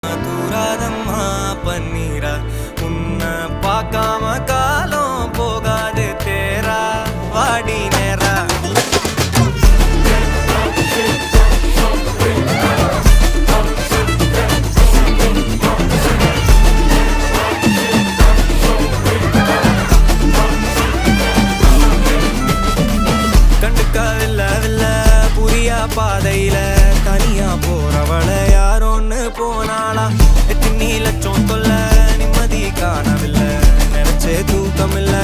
தூராதம்மா பன்னீரா உன்னை பார்க்காம காலம் போகாது தேரா வாடி நேரா பாதையில தனியா போறவள யாரோன்னு போனாளா எத்தனை லட்சம் தொல்ல நிம்மதி காணவில்லை நினைச்சே தூக்கம் இல்ல